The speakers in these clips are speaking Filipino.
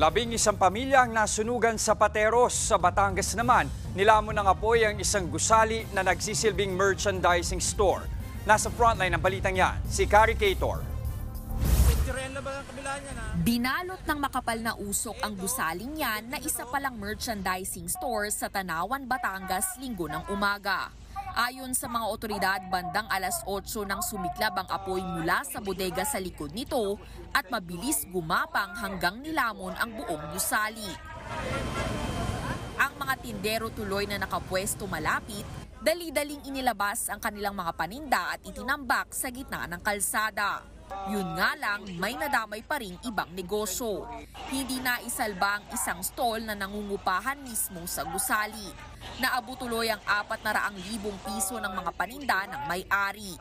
11 pamilya ang nasunugan sa Pateros. Sa Batangas naman, nilamon ng apoy ang isang gusali na nagsisilbing merchandising store. Nasa frontline ng balitang yan, si Carrie Cator. Binalot ng makapal na usok ang gusaling yan na isa palang merchandising store sa Tanawan, Batangas, linggo ng umaga. Ayon sa mga otoridad, bandang alas 8 nang sumiklab ang apoy mula sa bodega sa likod nito at mabilis gumapang hanggang nilamon ang buong gusali. Ang mga tindero tuloy na nakapwesto malapit, dali-daling inilabas ang kanilang mga paninda at itinambak sa gitna ng kalsada. Yun nga lang, may nadamay pa ring ibang negosyo. Hindi na isalba ang isang stall na nangungupahan mismo sa gusali. Naabot tuloy ang 400,000 piso ng mga paninda ng may-ari.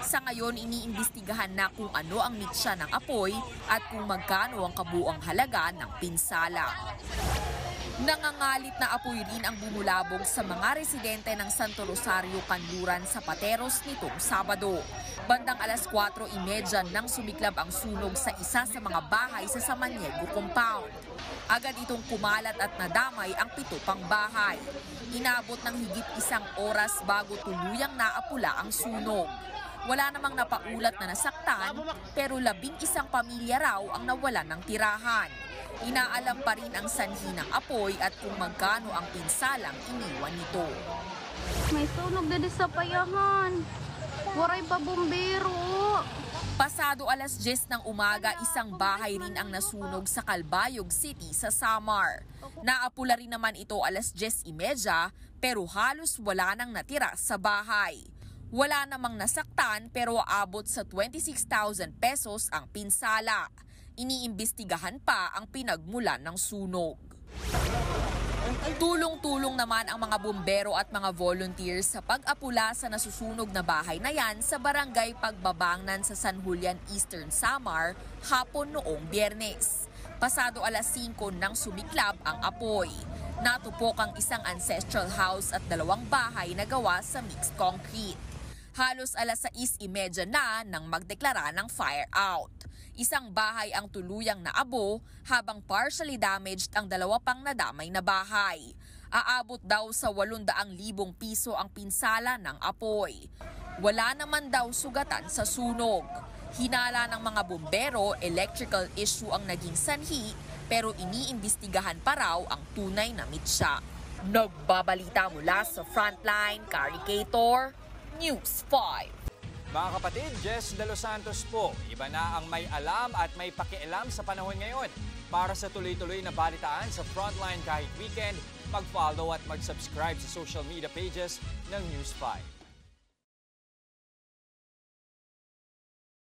Sa ngayon, iniimbestigahan na kung ano ang mitsa ng apoy at kung magkano ang kabuuang halaga ng pinsala. Nangangalit na apoy rin ang bumulabog sa mga residente ng Santo Rosario, Kanluran sa Pateros nitong Sabado. Bandang alas 4:30 nang sumiklab ang sunog sa isa sa mga bahay sa Samaniego Compound. Agad itong kumalat at nadamay ang 7 pang bahay. Inabot ng higit 1 oras bago tuluyang naapula ang sunog. Wala namang napaulat na nasaktan, pero 11 pamilya raw ang nawalan ng tirahan. Inaalam pa rin ang sanhi ng apoy at kung magkano ang pinsalang iniwan nito. May sunog na sa payahan. Waray pa bumbero. Pasado alas 10 ng umaga, isang bahay rin ang nasunog sa Calbayog City sa Samar. Naapula rin naman ito alas 10:30 pero halos wala nang natira sa bahay. Wala namang nasaktan pero aabot sa 26,000 pesos ang pinsala. Iniimbestigahan pa ang pinagmulan ng sunog. Tulong-tulong naman ang mga bumbero at mga volunteers sa pag-apula sa nasusunog na bahay na yan sa barangay Pagbabangnan sa San Julian, Eastern Samar hapon noong Biyernes. Pasado alas 5 nang sumiklab ang apoy. Natupok ang isang ancestral house at 2 bahay na gawa sa mixed concrete. Halos alas 6:30 na nang magdeklara ng fire out. Isang bahay ang tuluyang naabo habang partially damaged ang 2 pang nadamay na bahay. Aabot daw sa 800,000 piso ang pinsala ng apoy. Wala naman daw sugatan sa sunog. Hinala ng mga bumbero, electrical issue ang naging sanhi pero iniimbestigahan pa raw ang tunay na mitsa. Nagbabalita mula sa Frontline, Carrie Cator, News 5. Mga kapatid, Jess De Los Santos po. Iba na ang may alam at may pakialam sa panahon ngayon. Para sa tuloy-tuloy na balitaan sa Frontline kahit weekend, mag-follow at mag-subscribe sa social media pages ng News 5.